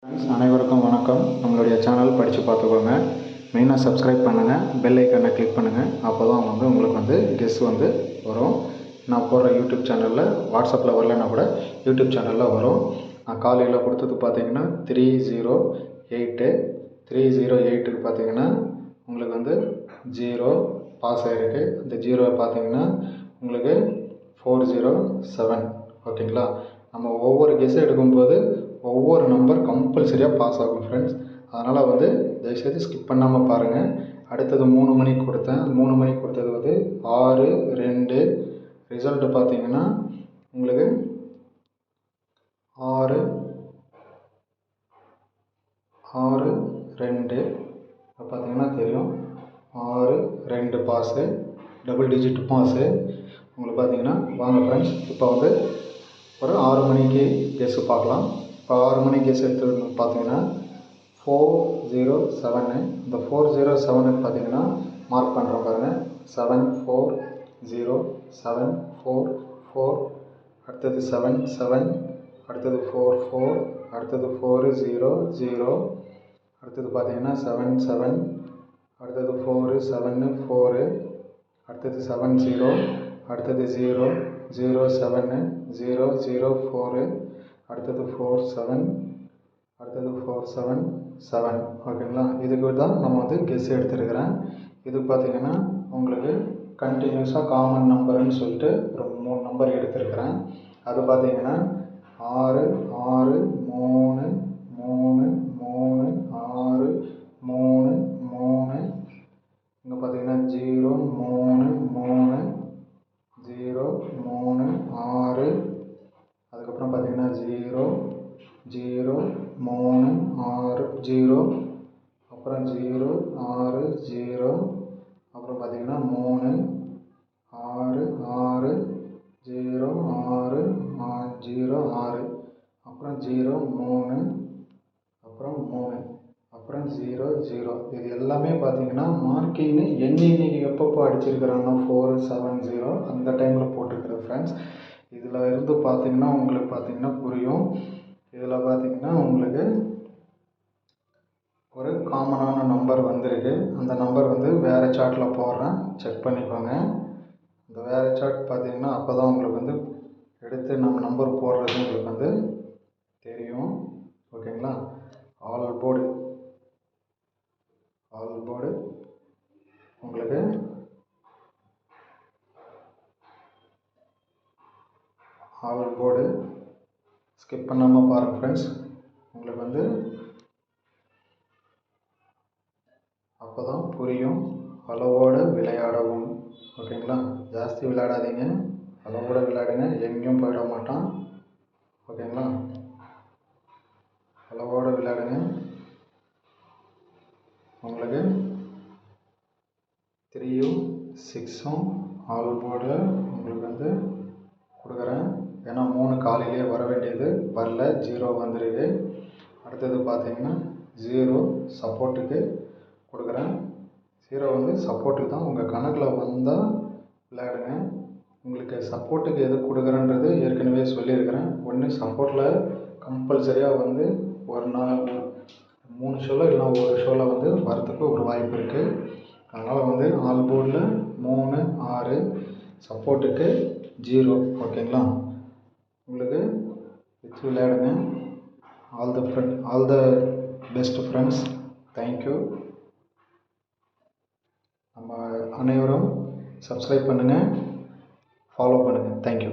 Friends அனைவருக்கும் வணக்கம். நம்மளுடைய சேனல் படித்து பார்த்துக்கோங்க. மெயினாக சப்ஸ்கிரைப் பண்ணுங்கள், பெல் ஐக்கனை கிளிக் பண்ணுங்கள். அப்போ தான் உங்களுக்கு கெஸ் வரும். நான் போடுற யூடியூப் சேனலில் வாட்ஸ்அப்பில் வரலைன்னா கூட யூடியூப் சேனலில் வரும். நான் காலையில் கொடுத்தது பார்த்தீங்கன்னா 308க்கு பார்த்தீங்கன்னா உங்களுக்கு 0 பாஸ் ஆகிருக்கு. அந்த 0 பார்த்தீங்கன்னா உங்களுக்கு 407. ஓகேங்களா? நம்ம ஒவ்வொரு கெஸ் எடுக்கும்போது ஒவ்வொரு நம்பர் கம்பல்சரியாக பாஸ் ஆகும் ஃப்ரெண்ட்ஸ். அதனால் தயவுசெய்து ஸ்கிப் பண்ணாமல் பாருங்கள். அடுத்தது 3 மணிக்கு கொடுத்தேன். 3 மணிக்கு கொடுத்தது 6-2. ரிசல்ட்டு பார்த்தீங்கன்னா உங்களுக்கு 6-2 பார்த்தீங்கன்னா தெரியும். 6-2 பாஸு, டபுள் டிஜிட் பாஸு. உங்களுக்கு பார்த்தீங்கன்னா வாங்க ஃப்ரெண்ட்ஸ், இப்போ ஒரு 6 மணிக்கு கெஸ்ஸு பார்க்கலாம். இப்போ 6 மணிக்கு கெஸ் எடுத்து பார்த்தீங்கன்னா 407. இந்த 407க்கு பார்த்தீங்கன்னா மார்க் பண்ணுறோம் பாருங்கள். 74074, அடுத்தது 77, அடுத்தது 44, அடுத்தது 400, அடுத்தது பார்த்தீங்கன்னா 77, அடுத்தது 474, அடுத்தது 70, அடுத்தது 007, 004, அடுத்தது 47, அடுத்தது 477. ஓகேங்களா? இதுக்கு தான் நம்ம கெஸ் எடுத்துருக்கிறேன். இதுக்கு பார்த்தீங்கன்னா உங்களுக்கு கண்டினியூஸாக காமன் நம்பர்னு சொல்லிட்டு ஒரு 3 நம்பர் எடுத்துருக்கிறேன். அது பார்த்தீங்கன்னா 6 6 3 3 3 6 3 3. இங்கே பார்த்தீங்கன்னா 0 3 3 0 3 6. அதுக்கப்புறம் பார்த்தீங்கன்னா 0 0 3 6 0, அப்புறம் 0 6 0, அப்புறம் பார்த்தீங்கன்னா 3 6 6 0 6 0 6, அப்புறம் 0 3, அப்புறம் 3, அப்புறம் 0 0. இது எல்லாமே பார்த்தீங்கன்னா மார்க்கிங்கு எண்ணிக்கு எப்பப்போ அடிச்சிருக்கிறாங்கன்னா 470 அந்த டைமில் போட்டிருக்கிறது ஃப்ரெண்ட்ஸ். இதில் இருந்து பார்த்தீங்கன்னா உங்களுக்கு பார்த்தீங்கன்னா புரியும். இதில் பார்த்தீங்கன்னா உங்களுக்கு ஒரு காமனான நம்பர் வந்திருக்கு. அந்த நம்பர் வேறு சார்ட்டில் போடுறேன், செக் பண்ணிக்கோங்க. இந்த வேறு சார்ட் பார்த்தீங்கன்னா அப்போ தான் உங்களுக்கு எடுத்து நம்ம நம்பர் போடுறது உங்களுக்கு தெரியும். ஓகேங்களா? ஆல் போர்டு உங்களுக்கு ஆல் போர்டு ஸ்கிப் பண்ணாமல் பாருங்கள் ஃப்ரெண்ட்ஸ். உங்களுக்கு அப்போ தான் புரியும். அளவோடு விளையாடவும். ஓகேங்களா? ஜாஸ்தி விளையாடாதீங்க, அளவோடு விளையாடுங்க, எங்கேயும் போயிட மாட்டான். ஓகேங்களா? அளவோடு விளையாடுங்க. உங்களுக்கு 3ம் 6ம் ஆல் போர்டு உங்களுக்கு கொடுக்குறேன். ஏன்னா 3 காலையிலே வர வேண்டியது வரல, 0 வந்துருக்கு. அடுத்தது பார்த்தீங்கன்னா 0 சப்போர்ட்டுக்கு கொடுக்குறேன். 0 சப்போர்ட்டுக்கு தான். உங்கள் கணக்கில் வந்தால் விளையாடுங்க. உங்களுக்கு சப்போர்ட்டுக்கு எது கொடுக்குறேன்றது ஏற்கனவே சொல்லியிருக்கிறேன். ஒன்று சப்போர்ட்டில் கம்பல்சரியாக ஒரு நாள் 3 ஷோவில் இல்லைனா ஒரு ஷோவில் வரத்துக்கு ஒரு வாய்ப்பு இருக்குது. அதனால் ஆல் போர்டில் 3 6, சப்போர்ட்டுக்கு 0. ஓகேங்களா? உங்களுக்கு வச்சு விளையாடுங்க. All the best friends. Thank you. நம்ம அனைவரும் சப்ஸ்கிரைப் பண்ணுங்கள், ஃபாலோ பண்ணுங்கள். தேங்க்யூ.